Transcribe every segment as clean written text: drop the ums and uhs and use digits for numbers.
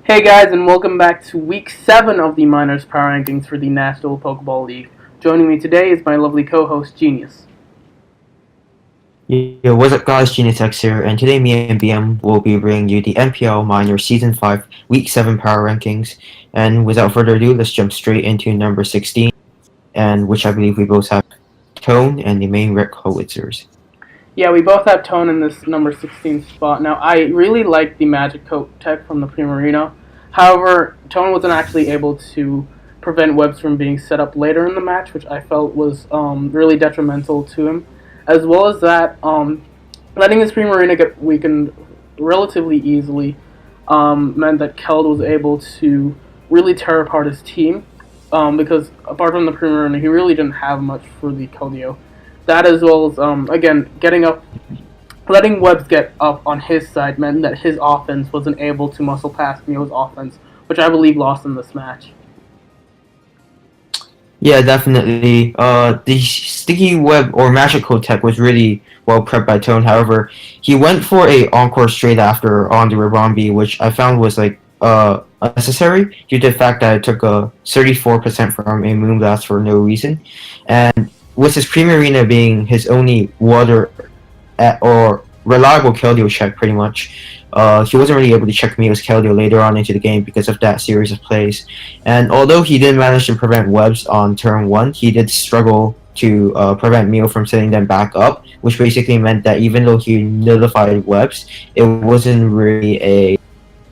Hey guys, and welcome back to week 7 of the Minors Power Rankings for the National Pokeball League. Joining me today is my lovely co-host, Genius. Yo, what's up guys, GeniusX here, and today me and BM will be bringing you the NPL Minor Season 5 Week 7 Power Rankings. And without further ado, let's jump straight into number 16, and which I believe we both have Tone and the main Red Howitzers. Yeah, we both have Tone in this number 16 spot. Now, I really like the Magic Coat tech from the Primarina. However, Tone wasn't actually able to prevent webs from being set up later in the match, which I felt was really detrimental to him. As well as that, letting his Primarina get weakened relatively easily meant that Keld was able to really tear apart his team, because apart from the Primarina, he really didn't have much for the Keldeo. That, as well as, again, letting webs get up on his side meant that his offense wasn't able to muscle past Meow's offense, which I believe lost in this match. Yeah, definitely. The Sticky Web or Magic Coat tech was really well prepped by Tone. However, he went for a Encore straight after on the Rabombi, which I found was unnecessary due to the fact that it took a 34% from a Moonblast for no reason. And with his Primarina being his only water or reliable Keldeo check, pretty much, he wasn't really able to check Meow's Keldeo later on into the game because of that series of plays. And although he did manage to prevent webs on turn 1, he did struggle to prevent Mew from setting them back up, which basically meant that even though he nullified webs, it wasn't really a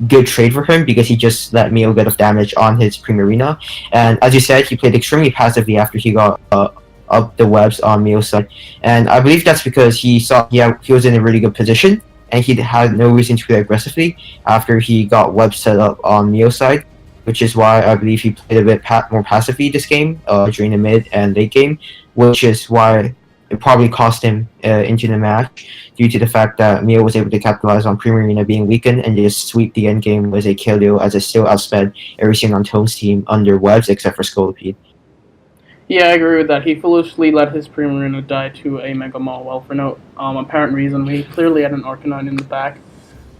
good trade for him because he just let Mew get off damage on his Primarina. And as you said, he played extremely passively after he got up the webs on Mew's side. And I believe that's because he saw he was in a really good position and he had no reason to play aggressively after he got webs set up on Mew's side, which is why I believe he played a bit more passively this game during the mid and late game, which is why it probably cost him into the match due to the fact that Mew was able to capitalize on Primarina being weakened and just sweep the end game with a Keldeo as it still outsped everything on Tone's team under webs except for Scolipede. Yeah, I agree with that. He foolishly let his Primarina die to a Mega Mall, well, for no apparent reason. He clearly had an Arcanine in the back.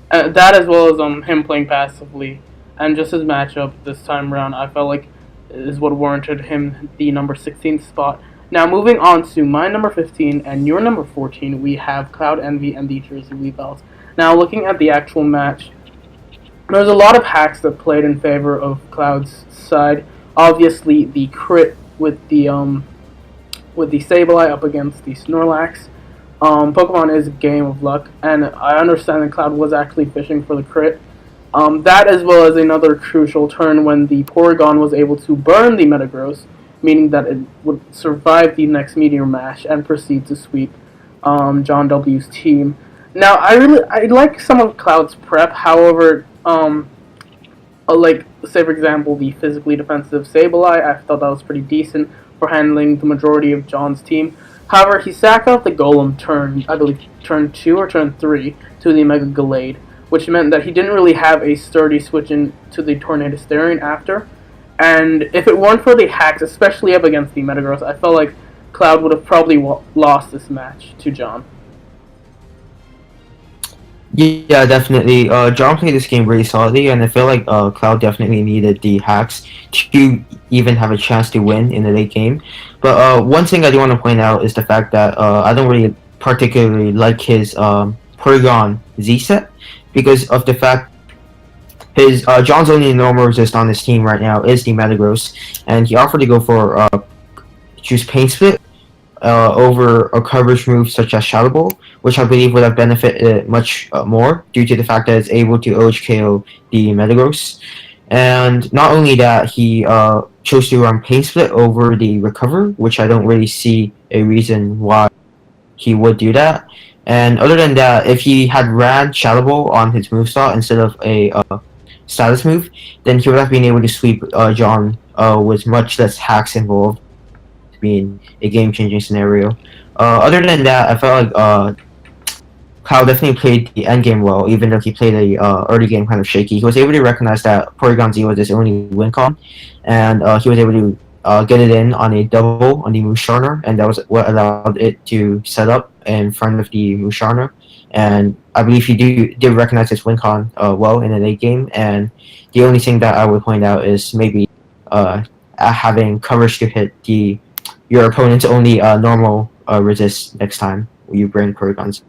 That, as well as him playing passively, and just his matchup this time around, I felt like is what warranted him the number 16th spot. Now, moving on to my number 15 and your number 14, we have Cloud Envy and the Jersey Weavels. Now, looking at the actual match, there's a lot of hacks that played in favor of Cloud's side. Obviously, the crit with the Sableye up against the Snorlax. Pokemon is a game of luck, and I understand that Cloud was actually fishing for the crit. That, as well as another crucial turn when the Porygon was able to burn the Metagross, meaning that it would survive the next Meteor Mash and proceed to sweep John W's team. Now, I like some of Cloud's prep. However, like, say for example, the physically defensive Sableye, I thought that was pretty decent for handling the majority of John's team. However, he sacked out the Golem I believe turn 2 or turn 3 to the Mega Gallade, which meant that he didn't really have a sturdy switch into the Tornado Starion after. And if it weren't for the hacks, especially up against the Metagross, I felt like Cloud would have probably lost this match to John. Yeah, definitely. John played this game really solidly, and I feel like Cloud definitely needed the hacks to even have a chance to win in the late game. But one thing I do want to point out is the fact that I don't really particularly like his Porygon Z set because of the fact his John's only normal resist on his team right now is the Metagross, and he offered to go for choose Pain Split over a coverage move such as Shadow Ball, which I believe would have benefited much more due to the fact that it's able to OHKO the Metagross. And not only that, he chose to run Pain Split over the Recover, which I don't really see a reason why he would do that. And other than that, if he had ran Shadow Ball on his moveset instead of a status move, then he would have been able to sweep John with much less hacks involved, being a game-changing scenario. Other than that, I felt like Kyle definitely played the end game well, even though he played the early game kind of shaky. He was able to recognize that Porygon Z was his only win con, and he was able to get it in on a double on the Musharna, and that was what allowed it to set up in front of the Musharna. and I believe he did recognize his win con well in the late game. And the only thing that I would point out is maybe uh, having coverage to hit the your opponent's only normal resist next time you bring Korrigans.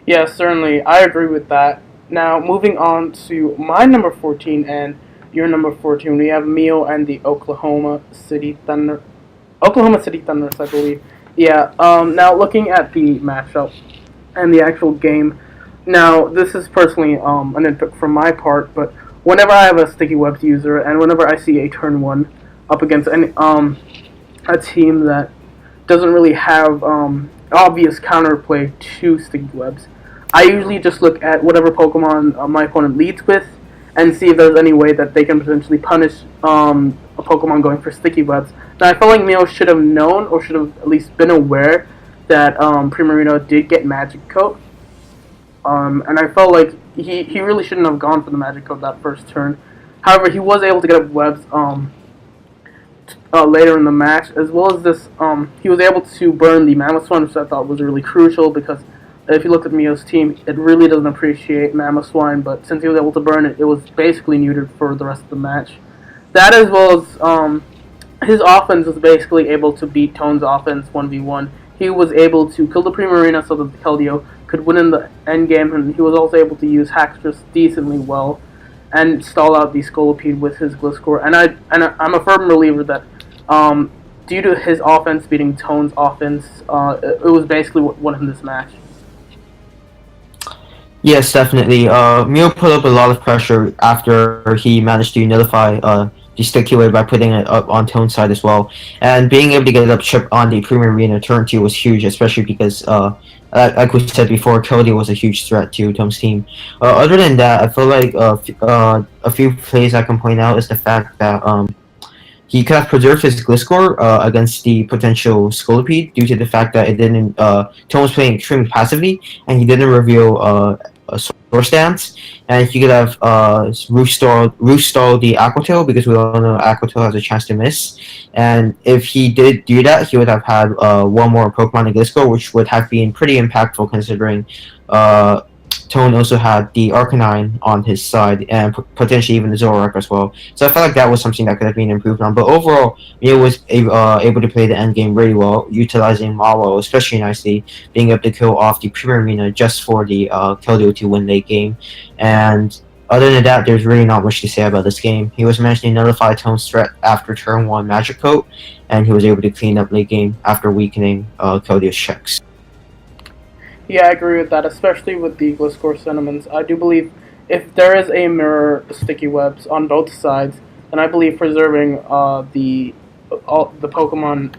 Yeah, certainly. I agree with that. Now, moving on to my number 14 and your number 14, we have Mio and the Oklahoma City Thunder. Oklahoma City Thunders, I believe. Yeah, now looking at the matchup and the actual game. Now, this is personally an input from my part, but whenever I have a Sticky Webs user and whenever I see a turn 1 up against a team that doesn't really have obvious counterplay to Sticky Webs, I usually just look at whatever Pokemon my opponent leads with and see if there's any way that they can potentially punish a Pokemon going for Sticky Webs. Now, I felt like Mio should have known or should have at least been aware that Primarino did get Magic Coat. And I felt like he really shouldn't have gone for the Magic Coat that first turn. However, he was able to get up Webs later in the match, as well as this. He was able to burn the Mamoswine, which I thought was really crucial because if you look at Mio's team, it really doesn't appreciate Mamoswine, but since he was able to burn it, it was basically neutered for the rest of the match. That as well as his offense was basically able to beat Tone's offense 1v1. He was able to kill the Primarina so that the Keldeo could win in the end game, and he was also able to use Haxorus decently well and stall out the Scolipede with his Gliscor. And I'm a firm believer that due to his offense beating Tone's offense, it was basically what won him this match. Yes, definitely. Mio put up a lot of pressure after he managed to nullify the sticky wave by putting it up on Tone's side as well. And being able to get it up chip on the Premier Arena turn 2 was huge, especially because, like we said before, Cody was a huge threat to Tone's team. Other than that, I feel like a few plays I can point out is the fact that he could have preserved his Gliscor against the potential Scolipede due to the fact that it didn't. Tone was playing extremely passively, and he didn't reveal a Source Stance, and he could have Roost stalled the Aqua Tail because we all know Aqua Tail has a chance to miss. And if he did do that, he would have had one more Pokemon in Gliscor, which would have been pretty impactful considering Tone also had the Arcanine on his side and potentially even the Zoroark as well. So I felt like that was something that could have been improved on. But overall, Mio was able to play the end game really well, utilizing Mallow especially nicely, being able to kill off the Primarina just for the Keldeo to win late game. And other than that, there's really not much to say about this game. He was managed to nullify Tone's threat after turn 1 Magic Coat, and he was able to clean up late game after weakening Keldeo's checks. Yeah, I agree with that, especially with the Gliscor sentiments. I do believe if there is a mirror Sticky Webs on both sides, then I believe preserving all your Pokemon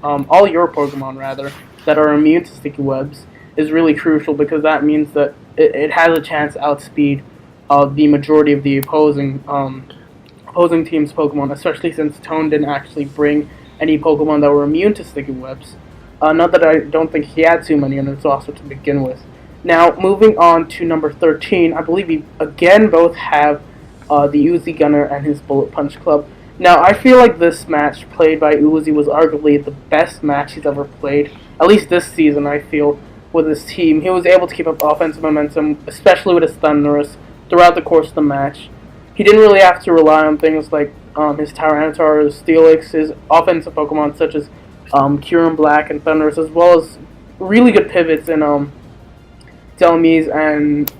rather, that are immune to Sticky Webs is really crucial because that means that it has a chance to outspeed the majority of the opposing team's Pokemon, especially since Tone didn't actually bring any Pokemon that were immune to Sticky Webs. Not that I don't think he had too many on his roster to begin with. Now, moving on to number 13, I believe we again both have the Uzi Gunner and his Bullet Punch Club. Now, I feel like this match played by Uzi was arguably the best match he's ever played, at least this season, I feel, with his team. He was able to keep up offensive momentum, especially with his Thundurus, throughout the course of the match. He didn't really have to rely on things like his Tyranitar, his Steelix, his offensive Pokemon such as Kyurem Black and Thundurus, as well as really good pivots in Delmise and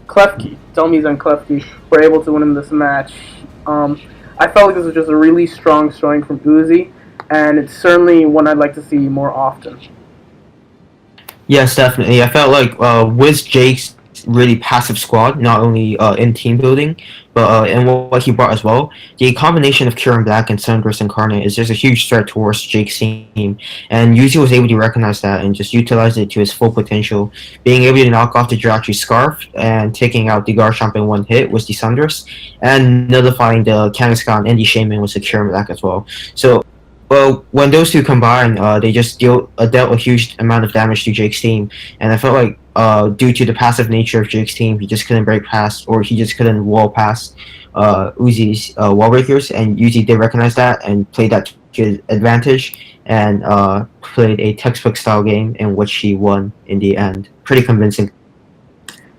Klefki. Delmise and Klefki were able to win in this match. I felt like this was just a really strong showing from Uzi, and it's certainly one I'd like to see more often. Yes, definitely. I felt like with Jake's really passive squad, not only in team building, but in what he brought as well, the combination of Kyurem Black and Thundurus Incarnate is just a huge threat towards Jake's team. And Yuzi was able to recognize that and just utilize it to his full potential, being able to knock off the Jirachi Scarf and taking out the Garchomp in one hit with the Thundurus, and nullifying the Kangaskhan and the Shaman with the Kyurem Black as well. So well, when those two combine, they just dealt a huge amount of damage to Jake's team, and I felt like due to the passive nature of Jake's team, he just couldn't break past, or he just couldn't wall past Uzi's wall breakers, and Uzi did recognize that and played that to advantage and played a textbook style game in which he won in the end. Pretty convincing.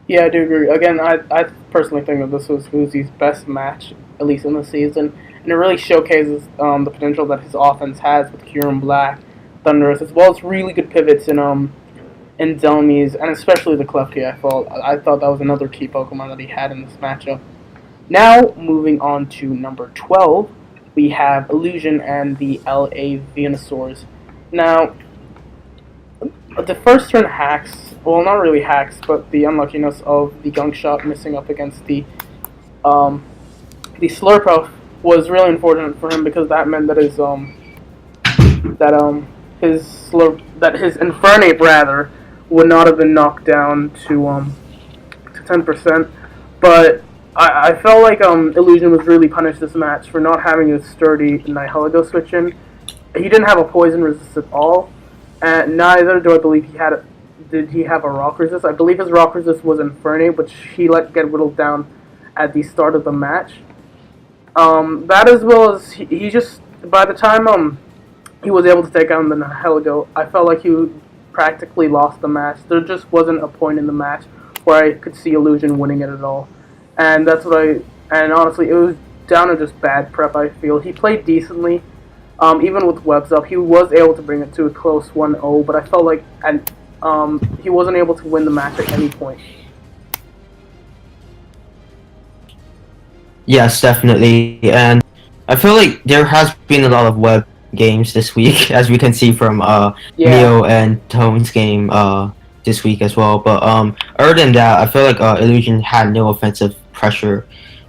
Yeah, I do agree. Again, I personally think that this was Uzi's best match, at least in the season, and it really showcases the potential that his offense has with Kieran Black, Thunderous, as well as really good pivots in Zelmies, and especially the Klefki. I thought that was another key Pokemon that he had in this matchup. Now, moving on to number 12, we have Illusion and the LA Venusaurs. Now, the first turn hacks, well, not really hacks, but the unluckiness of the gunk shot missing up against the Slurpuff was really unfortunate for him because that meant that his Infernape rather would not have been knocked down to 10%. But I felt like Illusion was really punished this match for not having a sturdy Nihilego switch in. He didn't have a poison resist at all, and neither do I believe he had. Did he have a rock resist? I believe his rock resist was Infernape, which he let get whittled down at the start of the match. That as well as he just by the time he was able to take out the Nihilego, I felt like he practically lost the match. There just wasn't a point in the match where I could see Illusion winning it at all. And that's what and honestly, it was down to just bad prep, I feel. He played decently, even with webs up. He was able to bring it to a close 1-0, but I felt like he wasn't able to win the match at any point. Yes, definitely. And I feel like there has been a lot of web games this week, as we can see from Mio and Tone's game this week as well. But other than that, I feel like Illusion had no offensive pressure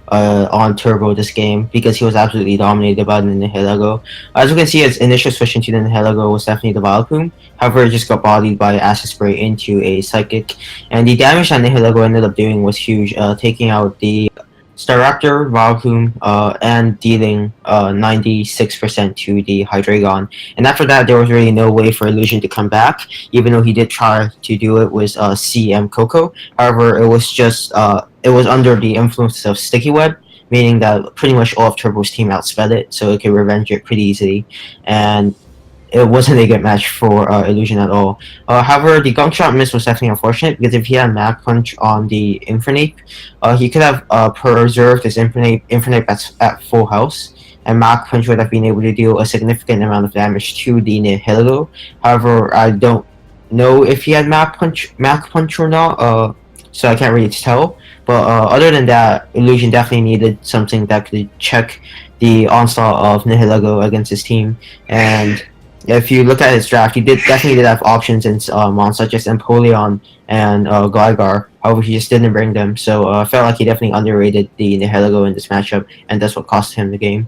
on Turbo this game because he was absolutely dominated by the Nihilego. As you can see, his initial switch into the Nihilego was definitely the Vileplume. However, it just got bodied by Acid Spray into a Psychic. And the damage that Nihilego ended up doing was huge, taking out the Staraptor, Vileplume, and dealing 96% to the Hydreigon. And after that, there was really no way for Illusion to come back, even though he did try to do it with CM Coco. However, it was just it was under the influence of Sticky Web, meaning that pretty much all of Turbo's team outsped it, so it could revenge it pretty easily. And it wasn't a good match for Illusion at all. However, the gunk shot miss was definitely unfortunate because if he had Mach Punch on the Infernape, he could have preserved his Infernape at full health, and Mach Punch would have been able to deal a significant amount of damage to the Nihilego. However, I don't know if he had Mach Punch or not, so I can't really tell. But other than that, Illusion definitely needed something that could check the onslaught of Nihilego against his team. And if you look at his draft, he definitely did have options in mons such as Empoleon and Gligar. However, he just didn't bring them. So I felt like he definitely underrated the Nihilego in this matchup, and that's what cost him the game.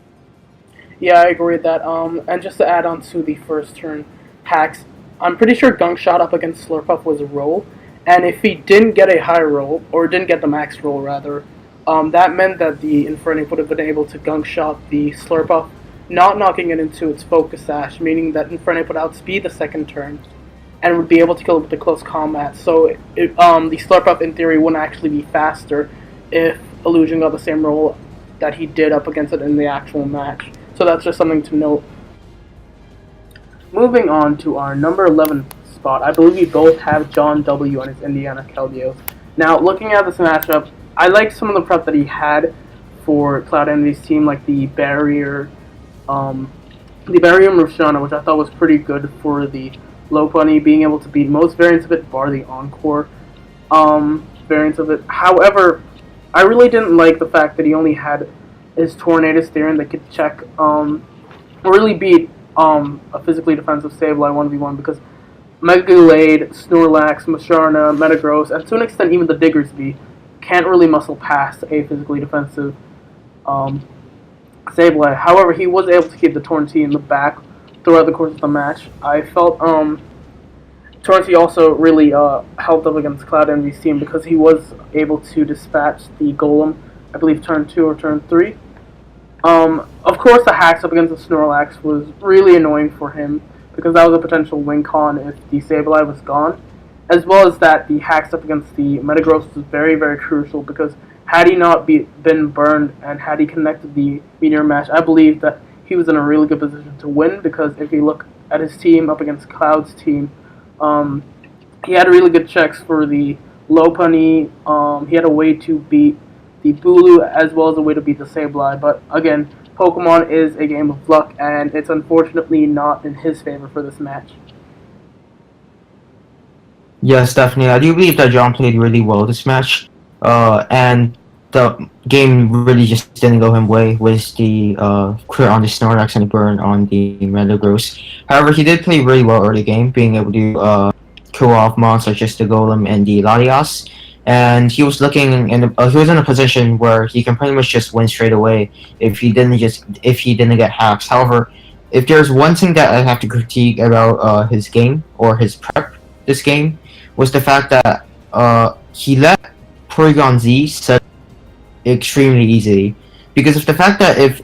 Yeah, I agree with that. And just to add on to the first turn hacks, I'm pretty sure Gunk Shot up against Slurpuff was a roll. And if he didn't get a high roll, or didn't get the max roll rather, that meant that the Infernape would have been able to Gunk Shot the Slurpuff, not knocking it into its Focus Sash, meaning that Infernape would outspeed the second turn and would be able to kill it with the close combat. So the Slurpuff, in theory, wouldn't actually be faster if Illusion got the same roll that he did up against it in the actual match. So that's just something to note. Moving on to our number 11 spot, I believe we both have John W. on his Indiana Keldeos. Now, looking at this matchup, I like some of the prep that he had for Cloud Enemy's team, like the Barrier Roshana, which I thought was pretty good for the Lopunny, being able to beat most variants of it, bar the Encore variants of it. However, I really didn't like the fact that he only had his Tornadus Theron that could check, really beat a physically defensive Sableye 1v1, because Mega Gallade, Snorlax, Musharna, Metagross, and to an extent even the Diggersby can't really muscle past a physically defensive Sableye. However, he was able to keep the Tornadus in the back throughout the course of the match. I felt Tornadus also really helped up against Cloud Enemy's team because he was able to dispatch the Golem, I believe turn 2 or turn 3. Of course, the hacks up against the Snorlax was really annoying for him because that was a potential win con if the Sableye was gone, as well as that the hacks up against the Metagross was very, very crucial because had he not been burned and had he connected the Meteor Mash, I believe that he was in a really good position to win because if you look at his team up against Cloud's team, um, he had really good checks for the Lopunny. He had a way to beat the Bulu as well as a way to beat the Sableye. But again, Pokemon is a game of luck, and it's unfortunately not in his favor for this match. Yes, definitely. I do believe that John played really well this match, and the game really just didn't go his way with the crit on the Snorlax and the burn on the Metagross. However, he did play really well early game, being able to kill off mons such as the Golem and the Latias, and he was he was in a position where he can pretty much just win straight away if he didn't get hacks. However, if there's one thing that I have to critique about his game or his prep this game was the fact that he let Porygon Z set extremely easily. Because of the fact that if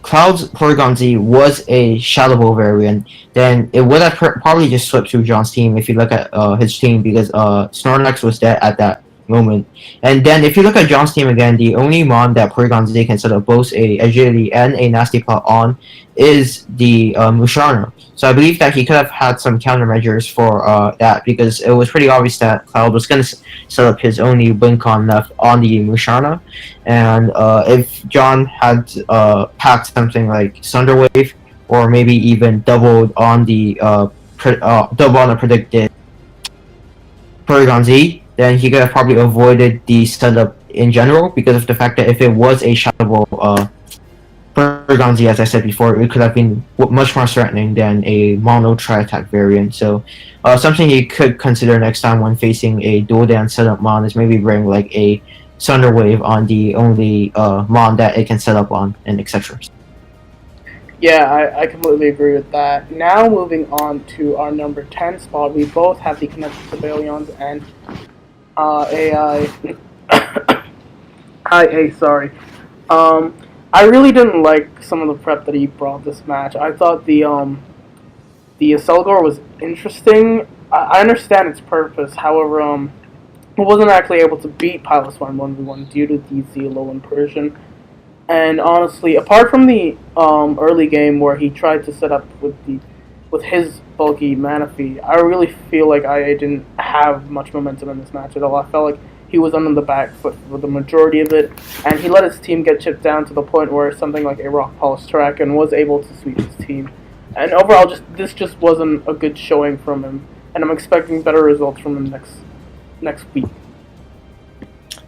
Cloud's Porygon Z was a Shadow Ball variant, then it would have probably just swept through John's team if you look at his team, because Snorlax was dead at that moment. And then if you look at John's team again, the only mon that Porygon Z can set up both a Agility and a Nasty Plot on is the Musharna. So I believe that he could have had some countermeasures for that, because it was pretty obvious that Cloud was going to set up his only Wincon left on the Musharna. And if John had packed something like Thunder Wave, or maybe even doubled on the predicted Porygon Z, then he could have probably avoided the setup in general, because of the fact that if it was a Shadow Ball Porygon Z, as I said before, it could have been much more threatening than a mono tri-attack variant. So something you could consider next time when facing a dual dance setup mon is maybe bring like a Thunder Wave on the only mon that it can set up on, and etc. Yeah, I completely agree with that. Now moving on to our number 10 spot, we both have the connected Sibelions and AI. IA, sorry. I really didn't like some of the prep that he brought this match. I thought the Selgor was interesting. I understand its purpose, however, it wasn't actually able to beat Piloswine 1v1 due to the Zelo Persian. And honestly, apart from the early game where he tried to set up with his bulky Manaphy, I really feel like IA didn't have much momentum in this match at all. I felt like he was on the back foot for the majority of it, and he let his team get chipped down to the point where something like a Rock Polish track and was able to sweep his team. And overall, this just wasn't a good showing from him, and I'm expecting better results from him next week.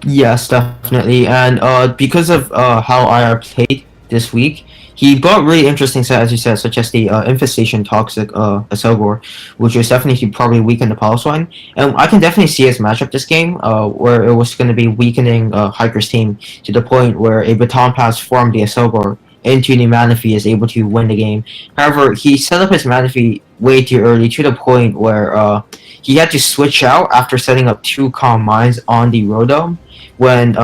Yes, definitely. And because of how IR played this week, he brought really interesting sets, as you said, such as the Infestation Toxic Selgor, which was definitely probably weaken the Piloswine. And I can definitely see his matchup this game, where it was going to be weakening Hiker's team to the point where a Baton Pass from the Selgor into the Manaphy is able to win the game. However, he set up his Manaphy way too early to the point where he had to switch out after setting up 2 Calm Minds on the Rotom, when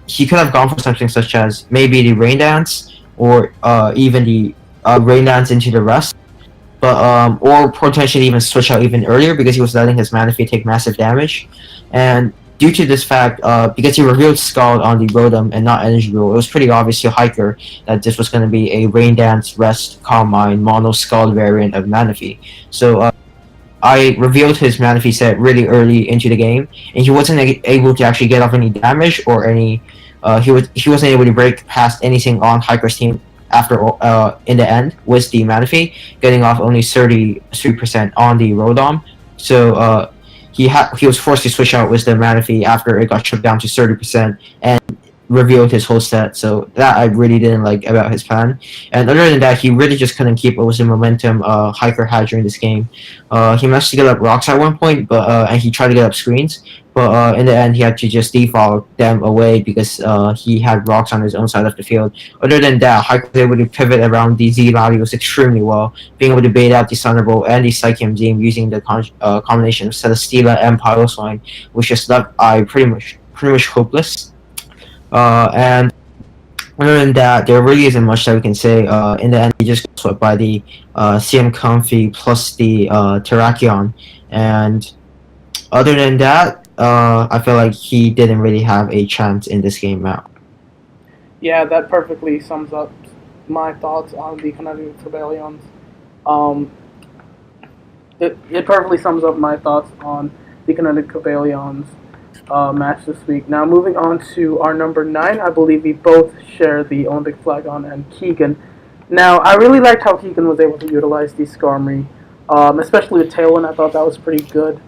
he could have gone for something such as maybe the Rain Dance, or even the Rain Dance into the rest, but or potentially even switch out even earlier, because he was letting his Manaphy take massive damage. And due to this fact, because he revealed Scald on the Rotom and not Energy Rule, it was pretty obvious to Hiker that this was going to be a Rain Dance, Rest, Calm Mind, Mono Scald variant of Manaphy. So I revealed his Manaphy set really early into the game, and he wasn't able to actually get off any damage or any. He wasn't able to break past anything on Hiker's team after in the end with the Manaphy, getting off only 33% on the Rotom. So he was forced to switch out with the Manaphy after it got chipped down to 30% and revealed his whole set. So that I really didn't like about his plan. And other than that, he really just couldn't keep up with the momentum Hiker had during this game. He managed to get up rocks at one point, but and he tried to get up screens, but in the end he had to just default them away because he had rocks on his own side of the field. Other than that, Hiker was able to pivot around the Z Latios extremely well, being able to bait out the Thunderbolt and the Psychium Beam using the combination of Celesteela and Piloswine, which just left I pretty much hopeless. And other than that, there really isn't much that we can say. In the end, he just got swept by the CM Comfy plus the Terrakion. And other than that, I feel like he didn't really have a chance in this game out. Yeah, that perfectly sums up my thoughts on the Connecticut Rebellions. Um, it perfectly sums up my thoughts on the Connecticut Rebellions match this week. Now, moving on to our number 9, I believe we both share the Olympic flag on and Keegan. Now, I really liked how Keegan was able to utilize the Skarmory, especially with Tailwind. I thought that was pretty good.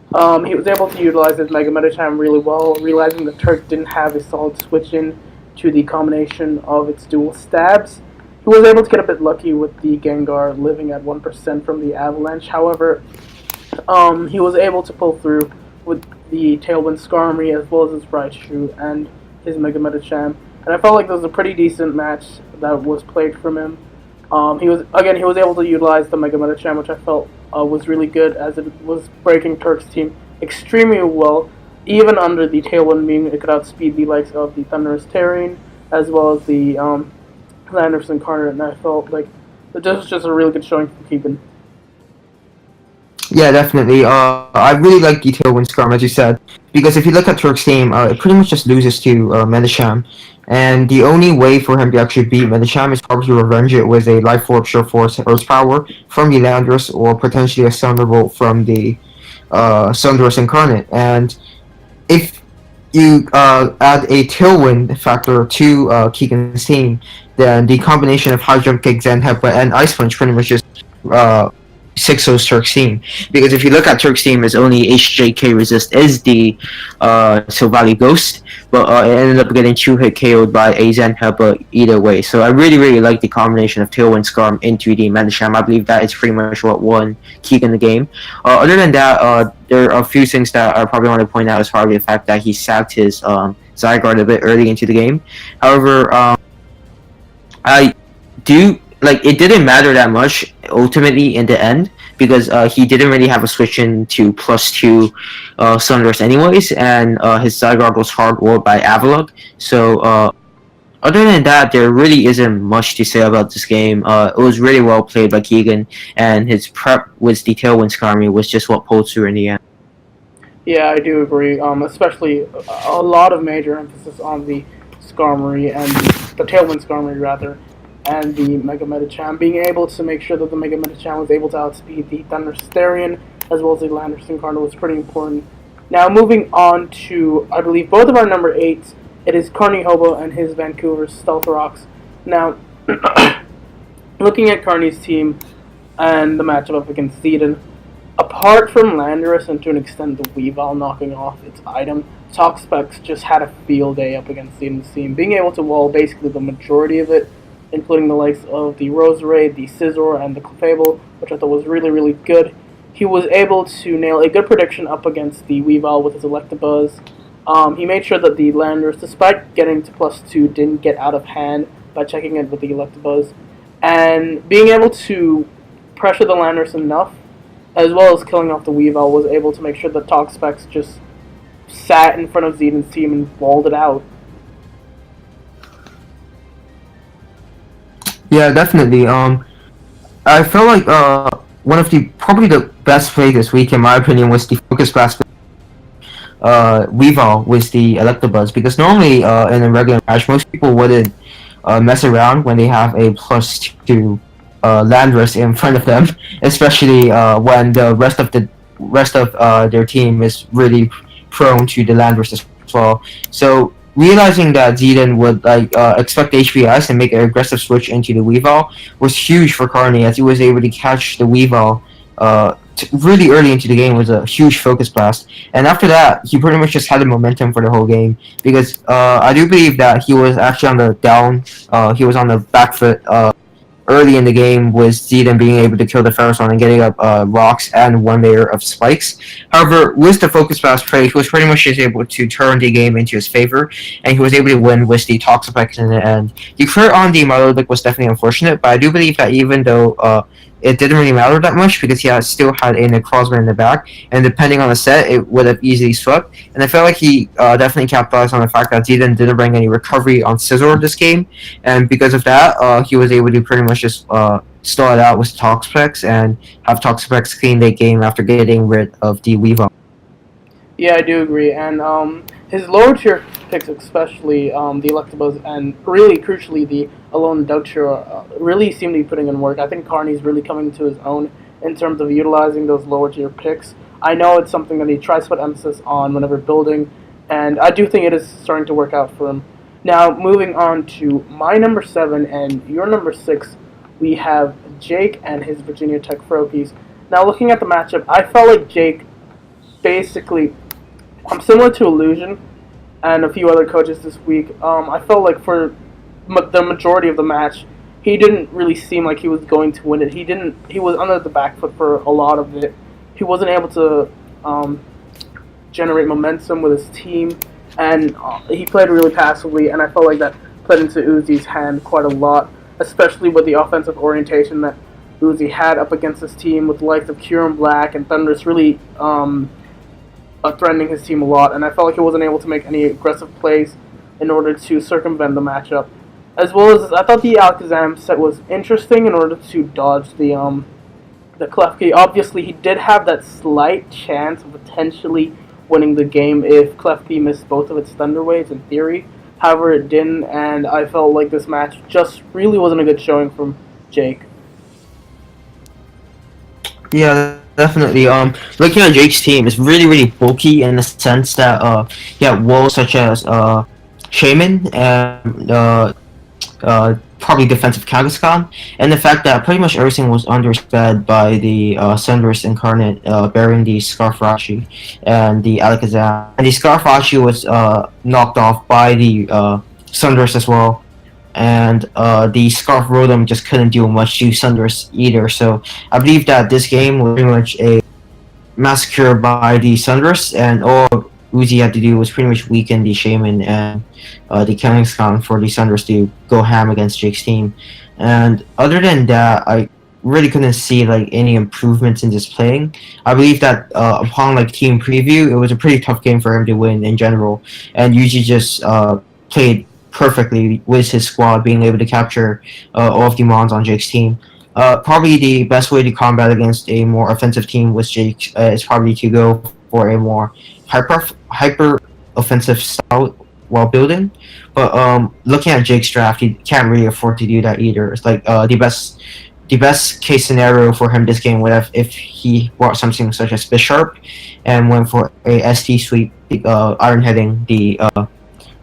He was able to utilize his Mega Medicham really well, realizing the Turk didn't have a solid switch in to the combination of its dual stabs. He was able to get a bit lucky with the Gengar living at 1% from the Avalanche. However, he was able to pull through with the Tailwind Skarmory as well as his Raichu and his Mega Medicham. And I felt like there was a pretty decent match that was played from him. He was able to utilize the Mega Medicham, which I felt was really good as it was breaking Turk's team extremely well. Even under the Tailwind beam, it could outspeed the likes of the Thunderous Terrain as well as the Landorus Incarnate, and I felt like this was just a really good showing from Keegan. Yeah, definitely. I really like the Tailwind Scrum, as you said, because if you look at Turk's team, it pretty much just loses to Medicham, and the only way for him to actually beat Medicham is probably to revenge it with a Life Orb, Sure Force, Horsepower from the Landorus, or potentially a Thunderbolt from the Thunderous Incarnate. And if you add a Tailwind factor to Keegan's team, then the combination of High Jump Kick, Zen Headbutt, and Ice Punch pretty much just uh, 6-0's Turk's team. Because if you look at Turk's team, his only HJK resist is the Silvally Ghost, but it ended up getting 2-hit KO'd by a Zen Headbutt either way. So I really, really like the combination of Tailwind Skarm into the Medicham. I believe that is pretty much what won Keegan the game. Other than that, there are a few things that I probably want to point out as far as the fact that he sacked his Zygarde a bit early into the game. However, I do like it didn't matter that much ultimately in the end because he didn't really have a switch in to +2 Sunburst anyways, and his Zygarde was hard warped by Avalok. So other than that, there really isn't much to say about this game. It was really well played by Keegan, and his prep with the Tailwind Skarmory was just what pulled through in the end. Yeah, I do agree. Especially a lot of major emphasis on the Skarmory and the Tailwind Skarmory rather, and the Mega Medicham, being able to make sure that the Mega Medicham was able to outspeed the Thunder Starion as well as the Landorus Incarnate was pretty important. Now moving on to, I believe, both of our number 8s, it is Carney Hobo and his Vancouver Stealth Rocks. Now, looking at Carney's team and the matchup up against Zedon, apart from Landorus and to an extent the Weavile knocking off its item, Toxapex just had a field day up against Zedon's team, being able to wall basically the majority of it, including the likes of the Roserade, the Scizor, and the Clefable, which I thought was really, really good. He was able to nail a good prediction up against the Weavile with his Electabuzz. He made sure that the Landorus, despite getting to +2, didn't get out of hand by checking it with the Electabuzz. And being able to pressure the Landorus enough, as well as killing off the Weavile, was able to make sure that Toxapex just sat in front of Zedon's team and walled it out. Yeah, definitely. I felt like one of the probably the best play this week, in my opinion, was the Focus Blast Weavile with the Electabuzz, because normally in a regular match, most people wouldn't mess around when they have a +2 Landorus in front of them, especially when the rest of their team is really prone to the Landorus as well. So realizing that Zedon would expect HPS and make an aggressive switch into the Weavile was huge for Carney, as he was able to catch the Weavile really early into the game with a huge Focus Blast. And after that, he pretty much just had the momentum for the whole game, because I do believe that he was actually on the he was on the back foot early in the game, with Zedon being able to kill the Ferrothorn and getting up rocks and one layer of spikes. However, with the Focus Blast play, he was pretty much just able to turn the game into his favor, and he was able to win with the Toxapex in the end. The crit on the Milotic was definitely unfortunate, but I do believe that even though it didn't really matter that much, because he still had a Necrozma in the back, and depending on the set, it would have easily swept. And I felt like he definitely capitalized on the fact that Zedon didn't bring any recovery on Scizor this game, and because of that, he was able to pretty much just stall it out with Toxapex and have Toxapex clean the game after getting rid of the Weavile. Yeah, I do agree. And his lower tier picks, especially the Electabuzz and really crucially the Alone Doucher, really seem to be putting in work. I think Carney's really coming to his own in terms of utilizing those lower tier picks. I know it's something that he tries to put emphasis on whenever building, and I do think it is starting to work out for him. Now, moving on to my number 7 and your number 6, we have Jake and his Virginia Tech Frokies. Now, looking at the matchup, I felt like Jake basically, similar to Illusion and a few other coaches this week, I felt like for the majority of the match, he didn't really seem like he was going to win it. He was under the back foot for a lot of it. He wasn't able to generate momentum with his team, and he played really passively, and I felt like that played into Uzi's hand quite a lot, especially with the offensive orientation that Uzi had up against his team, with the likes of Kieran Black and Thunderous really threatening his team a lot, and I felt like he wasn't able to make any aggressive plays in order to circumvent the matchup. As well as, I thought the Alakazam set was interesting in order to dodge the Klefki. Obviously, he did have that slight chance of potentially winning the game if Klefki missed both of its Thunder Waves in theory. However, it didn't, and I felt like this match just really wasn't a good showing from Jake. Yeah, definitely. Looking at Jake's team, it's really bulky in the sense that walls such as Shaman and probably defensive Kangaskhan, and the fact that pretty much everything was undersped by the Sunburst Incarnate bearing the Scarfrachi and the Alakazam. And the Scarfrachi was knocked off by the Sunburst as well. And the Scarf Rotom just couldn't do much to Sunburst either. So I believe that this game was pretty much a massacre by the Sunburst, and all Uzi had to do was pretty much weaken the Shaman and the Kangaskhan for the Sunburst to go ham against Jake's team. And other than that, I really couldn't see like any improvements in this playing. I believe that upon like team preview, it was a pretty tough game for him to win in general, and Uzi just played perfectly with his squad being able to capture all of the Mons on Jake's team. Probably the best way to combat against a more offensive team with Jake is probably to go for a more hyper offensive style while building. But looking at Jake's draft, he can't really afford to do that either. It's like the best case scenario for him this game would have if he brought something such as Bisharp and went for a ST sweep, iron heading the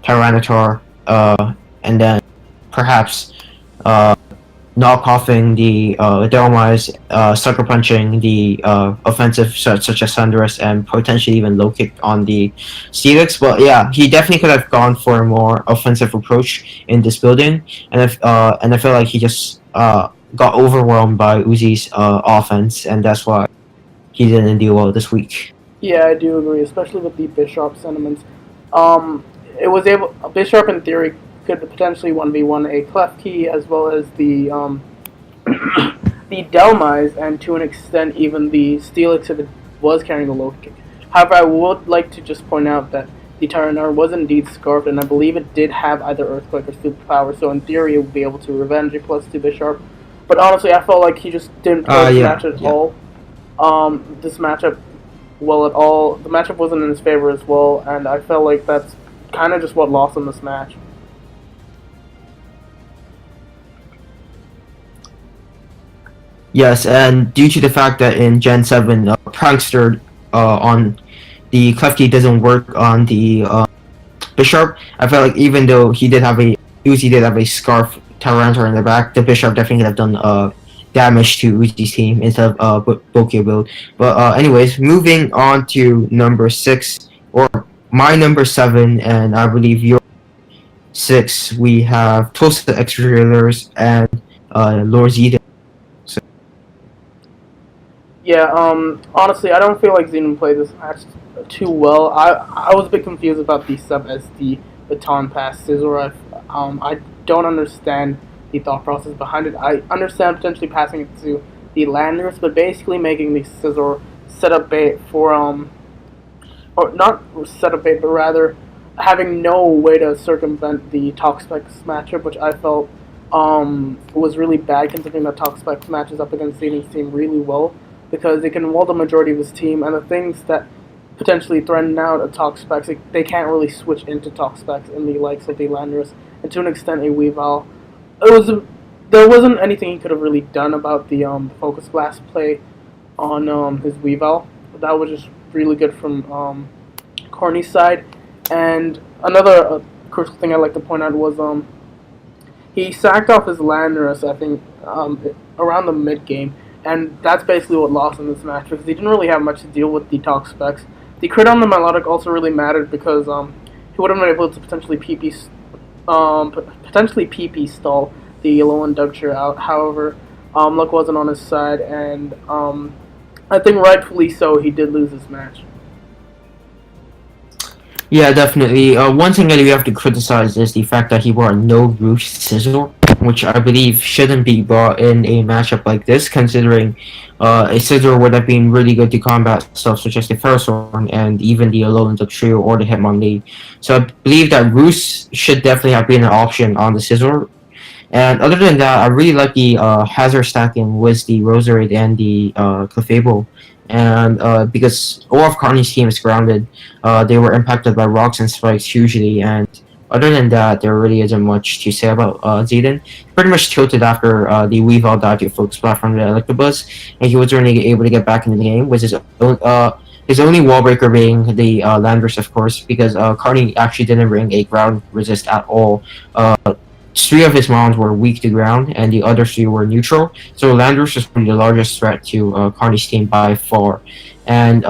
Tyranitar, and then perhaps knock-offing the Delmise, sucker punching the offensive such as Thunderous, and potentially even low kick on the Steelix. But yeah, he definitely could have gone for a more offensive approach in this building, and I feel like he just got overwhelmed by Uzi's offense, and that's why he didn't do well this week. Yeah, I do agree, especially with the Bisharp sentiments. Bisharp in theory could potentially 1v1 a Klefki as well as the the Delmise, and to an extent even the Steelix if it was carrying the low kick. However, I would like to just point out that the Tyranitar was indeed scarfed, and I believe it did have either Earthquake or Superpower, so in theory it would be able to revenge a plus 2 Bisharp. But honestly, I felt like he just didn't play this match at all. This matchup well at all. The matchup wasn't in his favor as well, and I felt like that's kind of just what lost him this match. Yes, and due to the fact that in Gen 7, Prankster on the Klefki doesn't work on the Bisharp, I felt like even though Uzi did have a Scarf Tyranitar in the back, the Bisharp definitely could have done damage to Uzi's team instead of Bokyo build. But anyways, moving on to number 6, or my number 7, and I believe your 6, we have Tulsa X-Railers and Lord Zeta. Yeah, honestly, I don't feel like Xenon played this match too well. I was a bit confused about the sub-SD Baton pass Scizor. I don't understand the thought process behind it. I understand potentially passing it to the Landers, but basically making the Scizor set up bait for, or not set up bait, but rather having no way to circumvent the Toxpex matchup, which I felt was really bad considering that Toxpex matches up against Xenon's team really well, because it can wall the majority of his team, and the things that potentially threaten out a talk specs. They can't really switch into talk specs in the likes of the Landers, and to an extent a Weavile. It was there wasn't anything he could have really done about the focus blast play on his Weavile. That was just really good from Corny's side. And another crucial thing I'd like to point out was he sacked off his Landers, I think, around the mid game, and that's basically what lost in this match because he didn't really have much to deal with the talk specs. The crit on the Melodic also really mattered because he would have been able to potentially PP stall the low end Dugtrio out. However, luck wasn't on his side, and I think rightfully so, he did lose this match. Yeah, definitely. One thing that we have to criticize is the fact that he brought no Roost Scissor, which I believe shouldn't be brought in a matchup like this, considering a Scissor would have been really good to combat stuff such as the Ferrosaurn and even the Alolan Trio or the Hitmonlee. So I believe that Roost should definitely have been an option on the Scissor. And other than that, I really like the hazard stacking with the Roserade and the Clefable. And because all of Carney's team is grounded, they were impacted by rocks and spikes hugely. And other than that, there really isn't much to say about Zayden. Pretty much tilted after the Weavile died to Focus Blast from the Electabuzz, and he was only able to get back into the game with his only wall breaker being the Landorus, of course, because Carney actually didn't bring a ground resist at all. Three of his mons were weak to ground, and the other three were neutral. So Landorus was probably the largest threat to Carney's team by far. And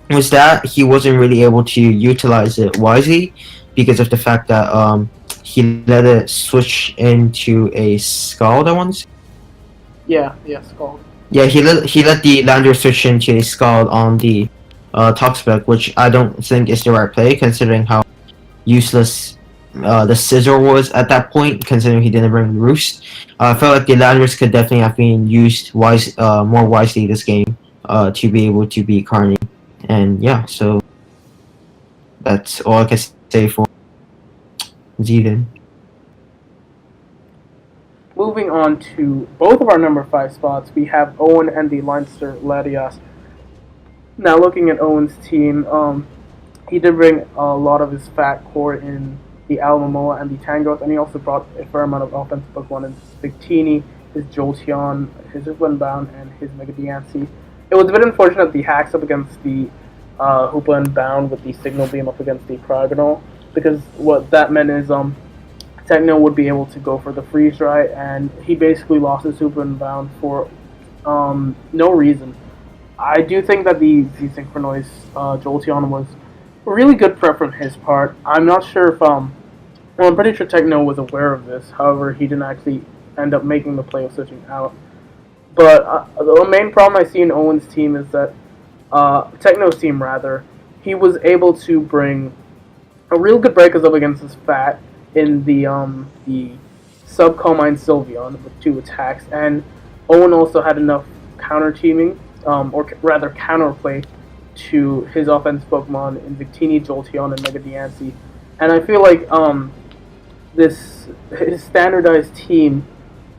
with that, he wasn't really able to utilize it wisely because of the fact that he let it switch into a Scald, I want to say. Yeah, Scald. Yeah, he let the Landorus switch into a Scald on the top spec, which I don't think is the right play considering how useless the Scissor was at that point, considering he didn't bring Roost. I felt like the Landorus could definitely have been used more wisely this game to be able to beat Carney. And yeah, so that's all I can say for Zayden. Moving on to both of our number 5 spots, we have Owen and the Leinster Latias. Now looking at Owen's team, he did bring a lot of his fat core in the Almamoa and the Tangrowth, and he also brought a fair amount of offensive Pokemon in Victini, his Jolteon, his Bound, and his Mega Diancie. It was a bit unfortunate the hacks up against the Hoopa and Bound with the Signal Beam up against the Cryogonal, because what that meant is Techno would be able to go for the Freeze Dry, and he basically lost his Hoopa and Bound for no reason. I do think that the Synchronized Jolteon was a really good prep from his part. I'm not sure if well, I'm pretty sure Techno was aware of this. However, he didn't actually end up making the play of switching out. But the main problem I see in Owen's team is that Techno's team, rather, he was able to bring a real good breakers up against his Fat in the Subcomine Sylveon with 2 attacks, and Owen also had enough counter teaming, or rather counterplay, to his offense Pokemon in Victini, Jolteon, and Mega Diancie. And I feel like his standardized team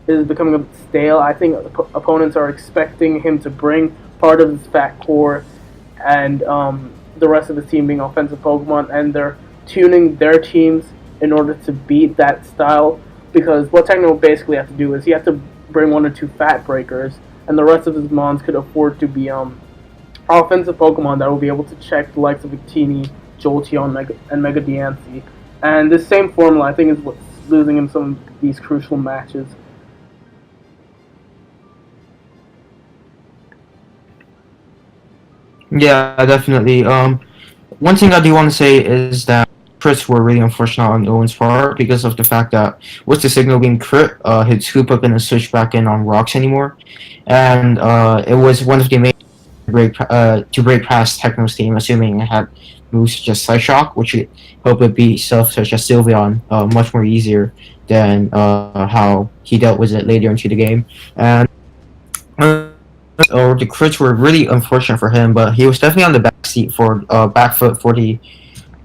is becoming a bit stale. I think opponents are expecting him to bring part of his fat core and the rest of his team being offensive Pokemon, and they're tuning their teams in order to beat that style, because what Techno basically have to do is he has to bring 1 or 2 fat breakers, and the rest of his mons could afford to be offensive Pokemon that will be able to check the likes of Victini, Jolteon, and Mega Diancie. And this same formula, I think, is what's losing him some of these crucial matches. Yeah, definitely. One thing I do want to say is that crits were really unfortunate on Owen's part because of the fact that with the Signal Beam crit, his scoop up and switch back in on rocks anymore, and it was one of the main to break past Techno's team, assuming it had moves such as Psyshock, which would help it beat stuff such as Sylveon much more easier than how he dealt with it later into the game. And the crits were really unfortunate for him, but he was definitely on the back seat for back foot for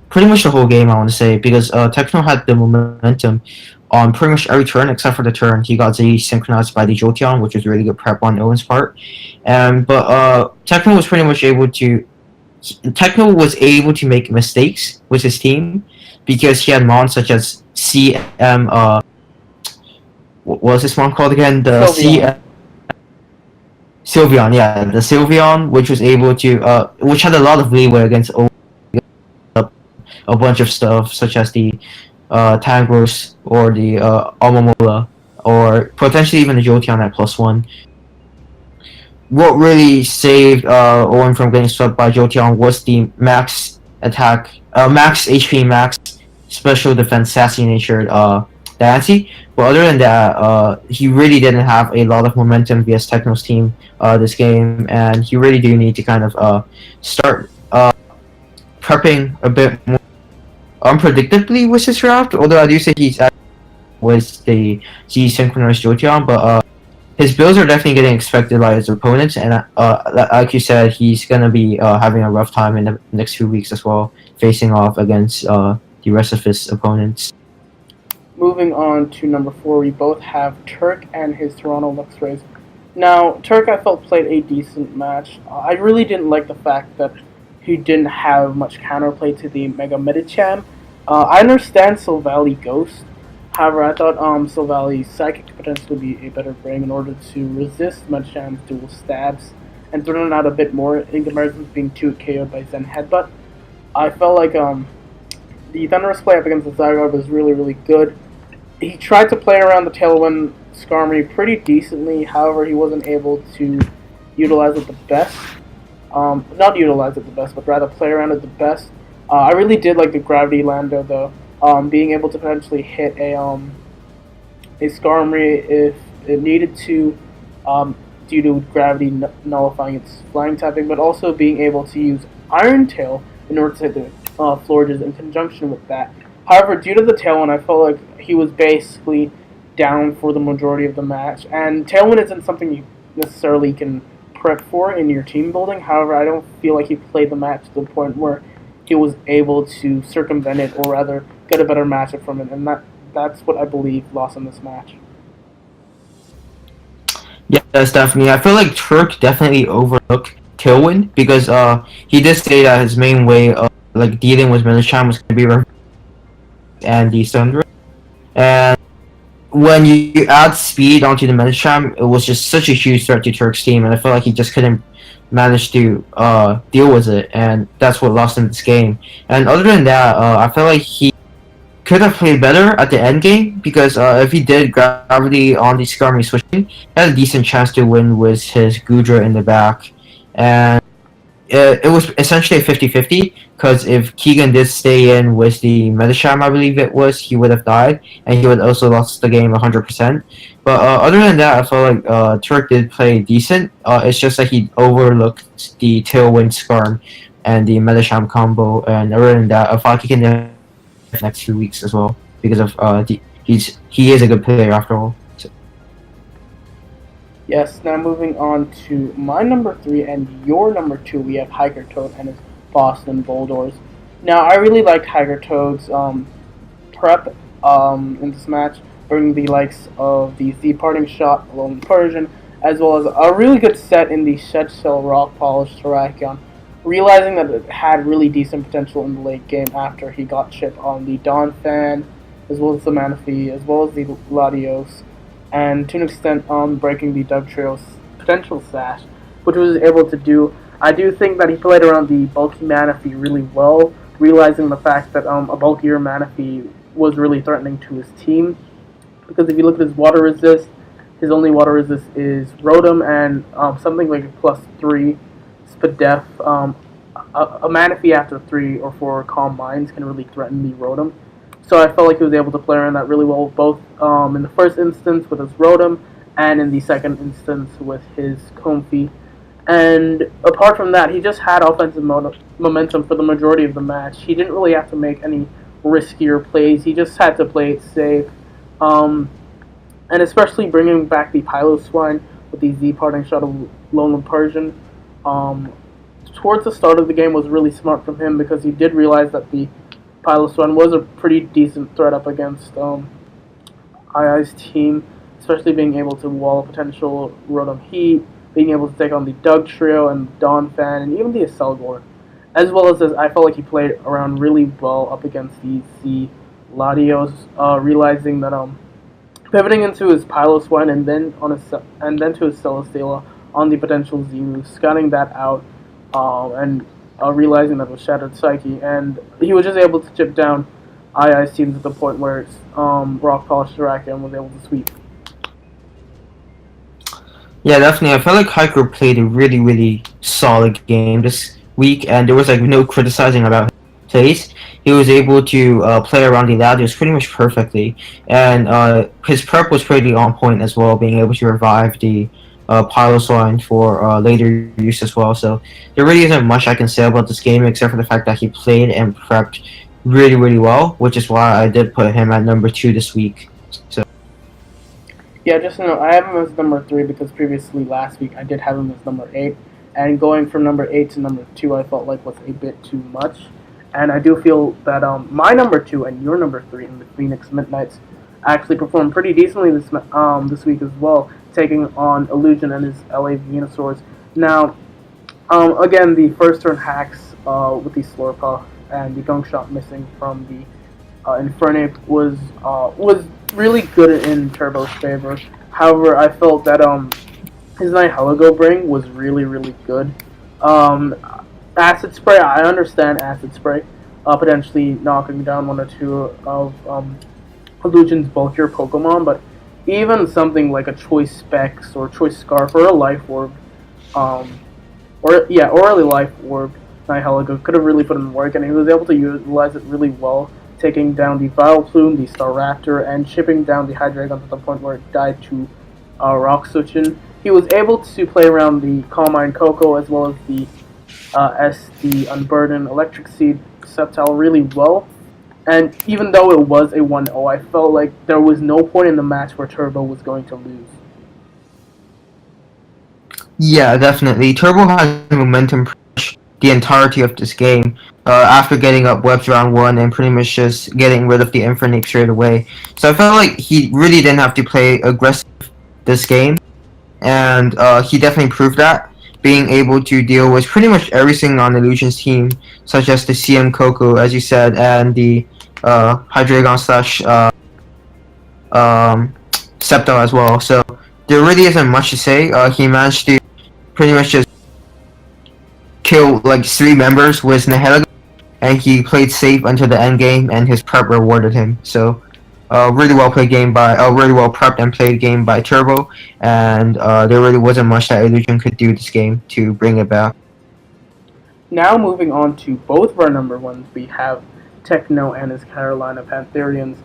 pretty much the whole game, I want to say, because Techno had the momentum on pretty much every turn except for the turn he got Z synchronized by the Jolteon, which was really good prep on Owen's part. But Techno was pretty much able to Techno was able to make mistakes with his team because he had mons such as CM. What was this mon called again? The Sylveon. CM Sylveon, yeah, the Sylveon, which was able to, which had a lot of leeway against a bunch of stuff, such as the Tangros or the Amamola, or potentially even the Jolteon at +1. What really saved Owen from getting swept by Jolteon was the max attack, max HP, max special defense, sassy natured Dancy. But other than that, he really didn't have a lot of momentum vs Techno's team this game, and he really do need to kind of start prepping a bit more unpredictably with his draft. Although I do say he's was the synchronized Jolteon, but his builds are definitely getting expected by his opponents, and like you said, he's gonna be having a rough time in the next few weeks as well, facing off against the rest of his opponents. Moving on to number 4, we both have Turk and his Toronto Luxrays. Now, Turk, I felt, played a decent match. I really didn't like the fact that he didn't have much counterplay to the Mega Medicham. I understand Silvally Ghost. However, I thought Silvally's Psychic could potentially be a better frame in order to resist Medicham's dual stabs and throw it out a bit more in comparison to being 2 KO'd by Zen Headbutt. I felt like the Thunderous play up against the Zygarde was really, really good. He tried to play around the Tailwind Skarmory pretty decently, however, he wasn't able to utilize it the best. Not utilize it the best, but rather play around it the best. I really did like the Gravity Lando, though. Being able to potentially hit a Skarmory if it needed to, due to gravity nullifying its flying typing, but also being able to use Iron Tail in order to hit the Florges in conjunction with that. However, due to the Tailwind, I felt like he was basically down for the majority of the match, and Tailwind isn't something you necessarily can prep for in your team building. However, I don't feel like he played the match to the point where he was able to circumvent it, or rather get a better matchup from it, and that's what I believe lost in this match. Yeah, that's definitely. I feel like Turk definitely overlooked Tailwind because he did say that his main way of like dealing with Medicham was going to be and the Thunder, and when you add speed onto the Medicham, it was just such a huge threat to Turk's team, and I felt like he just couldn't manage to deal with it, and that's what lost him this game. And other than that, I felt like he could have played better at the end game because if he did gravity on the Skarmory switching, he had a decent chance to win with his Gudra in the back, and it was essentially a 50-50 because if Keegan did stay in with the Medicham, I believe it was, he would have died, and he would also lost the game 100%. But other than that, I felt like Turk did play decent. It's just that he overlooked the Tailwind Skarm and the Medicham combo, and other than that, I thought he can the next few weeks as well because of he is a good player after all. So. Yes, now moving on to my number 3 and your number 2, we have Hiker Toad and his Boston Bulldoors. Now, I really liked Hiker Toad's prep in this match, bringing the likes of the Z Parting Shot, Lone Persian, as well as a really good set in the Shed Shell Rock Polish Terrakion, realizing that it had really decent potential in the late game after he got chipped on the Dawn Fan, as well as the Manaphy, as well as the Latios, and to an extent breaking the Dugtrail's potential sash, which he was able to do. I do think that he played around the bulky Manaphy really well, realizing the fact that a bulkier Manaphy was really threatening to his team, because if you look at his water resist, his only water resist is Rotom and something like a +3 Spadef. A Manaphy after 3 or 4 Calm Minds can really threaten the Rotom. So I felt like he was able to play around that really well, both in the first instance with his Rotom and in the second instance with his Comfey. And apart from that, he just had offensive momentum for the majority of the match. He didn't really have to make any riskier plays. He just had to play it safe. And especially bringing back the Piloswine with the Z Parting Shot of Lone Persian towards the start of the game was really smart from him because he did realize that the Piloswine was a pretty decent threat up against II's team, especially being able to wall a potential Rotom Heat, being able to take on the Dugtrio and Dawn Fan, and even the Acelgor. as well as I felt like he played around really well up against the Latios, realizing that pivoting into his Piloswine and then to his Celesteela on the potential Zemu, scouting that out, and realizing that it was Shattered Psyche, and he was just able to chip down II's teams at the point where Rock Polish Terrakion was able to sweep. Yeah, definitely. I felt like Hiker played a really, really solid game this week, and there was like no criticizing about his plays. He was able to play around the ladders pretty much perfectly, and his prep was pretty on point as well, being able to revive the Pylos line for later use as well. So there really isn't much I can say about this game except for the fact that he played and prepped really, really well, which is why I did put him at number 2 this week. So. Yeah, just so I have him as number 3 because previously last week I did have him as number 8, and going from number 8 to number 2 I felt like was a bit too much. And I do feel that my number 2 and your number 3 in the Phoenix Midnights actually performed pretty decently this week as well, taking on Illusion and his LA Venusaurs. Now, again, the first turn hacks with the Slurpuff and the Gunk Shot missing from the Infernape was really good in Turbo's favor. However, I felt that his Nihilego Bring was really, really good. Um, Acid Spray, I understand Acid Spray, potentially knocking down one or two of Illusion's bulkier Pokemon, but even something like a Choice Specs or Choice Scarf or a Life Orb, or a Life Orb, Nihilego could have really put in work, and he was able to utilize it really well, taking down the Vileplume, the Staraptor, and chipping down the Hydreigon to the point where it died to Rock Suchin. He was able to play around the Calm Mind Coco as well as the SD Unburdened Electric Seed Sceptile really well. And even though it was a 1-0, I felt like there was no point in the match where Turbo was going to lose. Yeah, definitely. Turbo has momentum pretty much the entirety of this game. After getting up webs round 1 and pretty much just getting rid of the Infernape straight away. So I felt like he really didn't have to play aggressive this game, and he definitely proved that, being able to deal with pretty much everything on Illusion's team, such as the CM Coco, as you said, and the Hydreigon slash Sceptile as well. So there really isn't much to say. He managed to pretty much just kill like 3 members with Nihilego, and he played safe until the end game, and his prep rewarded him. So really well played game by, really well prepped and played game by Turbo, and there really wasn't much that Illusion could do this game to bring it back. Now moving on to both of our number 1s, we have Techno and his Carolina Pantherians.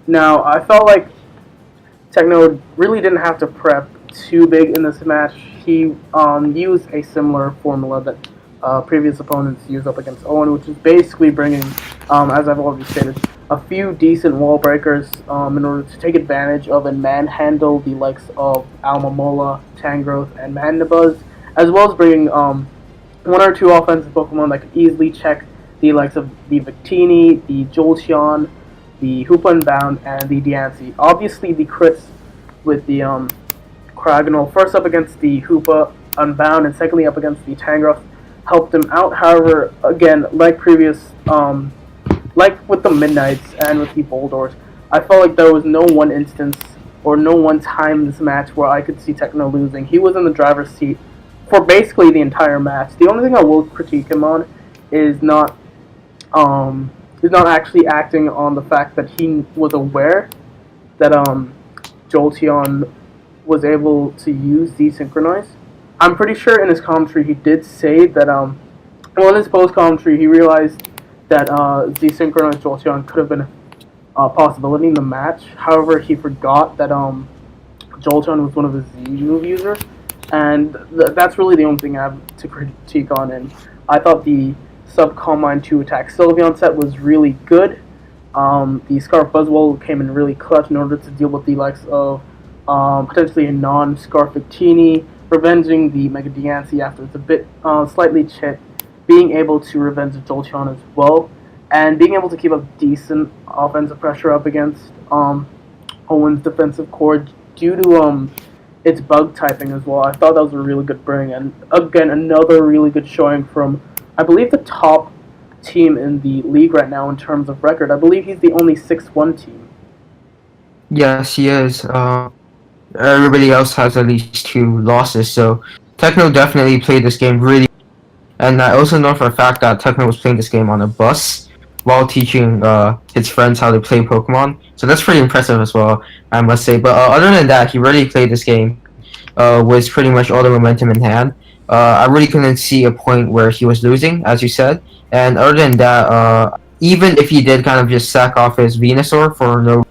Now, I felt like Techno really didn't have to prep too big in this match. He used a similar formula that previous opponents used up against Owen, which is basically bringing, as I've already stated, a few decent wall breakers in order to take advantage of and manhandle the likes of Almamola, Tangrowth, and Mandibuzz, as well as bringing 1 or 2 offensive Pokemon that could easily check the likes of the Victini, the Jolteon, the Hoopa Unbound, and the Diancie. Obviously, the crits with the Cragonal, first up against the Hoopa Unbound, and secondly up against the Tangrowth, helped him out. However, again, like with the Midnights and with the Boldors, I felt like there was no one instance or no one time in this match where I could see Techno losing. He was in the driver's seat for basically the entire match. The only thing I will critique him on is not actually acting on the fact that he was aware that Jolteon was able to use Desynchronize. I'm pretty sure in his commentary he did say that in his post commentary he realized that Desynchronized Jolteon could have been a possibility in the match. However, he forgot that Jolteon was one of his Z move users, and that's really the only thing I have to critique on. And I thought the Calm Mind 2 attack Sylveon set was really good. The Scarf Buzzwole came in really clutch in order to deal with the likes of potentially a non-Scarf Victini, revenging the Mega Diancie after it's a bit slightly chit, being able to revenge Jolteon as well, and being able to keep up decent offensive pressure up against Owen's defensive core due to its bug typing as well. I thought that was a really good bring, and again, another really good showing from I believe, the top team in the league right now in terms of record. I believe he's the only 6-1 team. Yes, he is. Everybody else has at least 2 losses, so Techno definitely played this game really. And I also know for a fact that Techno was playing this game on a bus while teaching his friends how to play Pokemon. So that's pretty impressive as well, I must say. But other than that, he really played this game with pretty much all the momentum in hand. I really couldn't see a point where he was losing, as you said. And other than that, even if he did kind of just sack off his Venusaur for no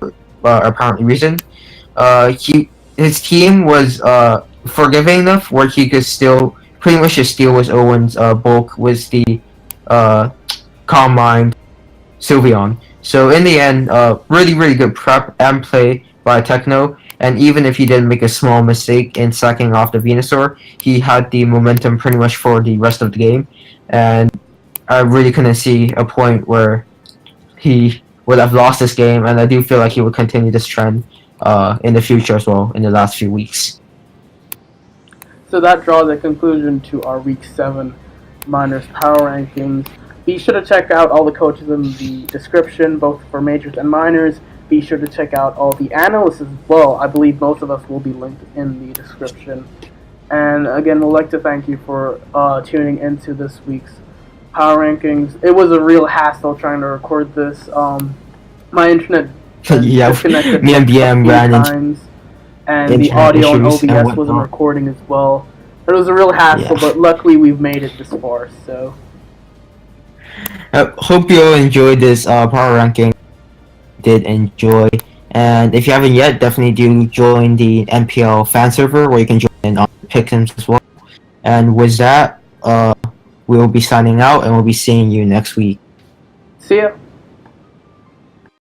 apparent reason, his team was forgiving enough where he could still pretty much just steal his Owen's bulk with the Calm Mind Sylveon. So in the end, really good prep and play by Techno. And even if he did make a small mistake in sacking off the Venusaur, he had the momentum pretty much for the rest of the game. And I really couldn't see a point where he would have lost this game. And I do feel like he would continue this trend in the future as well in the last few weeks. So that draws a conclusion to our Week 7 Minors Power Rankings. Be sure to check out all the coaches in the description, both for majors and minors. Be sure to check out all the analysts as well. I believe most of us will be linked in the description. And again, we'd like to thank you for tuning into this week's Power Rankings. It was a real hassle trying to record this. My internet disconnected me and BM ran times, and the audio on OBS wasn't recording as well. It was a real hassle, but luckily we've made it this far. So, hope you all enjoyed this power ranking. Did enjoy, and if you haven't yet, definitely do join the NPL fan server where you can join pick'ems as well. And with that, we'll be signing out, and we'll be seeing you next week. See ya.